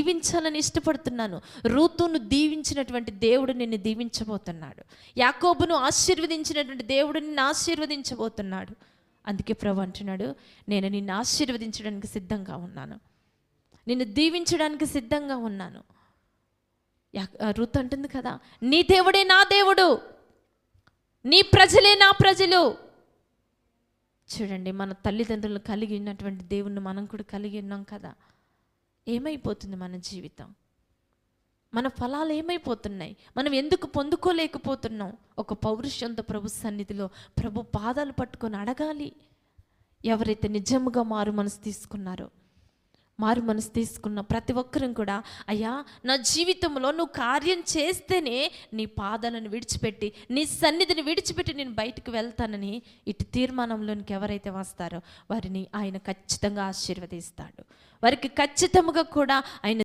దీవించాలని ఇష్టపడుతున్నాను. రూతును దీవించినటువంటి దేవుడు నిన్ను దీవించబోతున్నాడు. యాకోబును ఆశీర్వదించినటువంటి దేవుడు నిన్ను ఆశీర్వదించబోతున్నాడు. అందుకే ప్రభు అంటున్నాడు, నేను నిన్ను ఆశీర్వదించడానికి సిద్ధంగా ఉన్నాను, నిన్ను దీవించడానికి సిద్ధంగా ఉన్నాను. రూతు అంటుంది కదా, నీ దేవుడే నా దేవుడు, నీ ప్రజలే నా ప్రజలు. చూడండి, మన తల్లిదండ్రులను కలిగి ఉన్నటువంటి దేవుణ్ణి మనం కూడా కలిగి ఉన్నాం కదా. ఏమైపోతుంది మన జీవితం? మన ఫలాలు ఏమైపోతున్నాయి? మనం ఎందుకు పొందుకోలేకపోతున్నాం? ఒక పౌరుషంతో ప్రభు సన్నిధిలో ప్రభు పాదాలు పట్టుకొని అడగాలి. ఎవరైతే నిజముగా మారు మనసు తీసుకున్న ప్రతి ఒక్కరం కూడా, అయ్యా నా జీవితంలో నువ్వు కార్యం చేస్తేనే నీ పాదాలను విడిచిపెట్టి, నీ సన్నిధిని విడిచిపెట్టి నేను బయటకు వెళ్తానని ఇటు తీర్మానంలోనికి ఎవరైతే వస్తారో వారిని ఆయన ఖచ్చితంగా ఆశీర్వదిస్తాడు. వారికి ఖచ్చితంగా కూడా ఆయన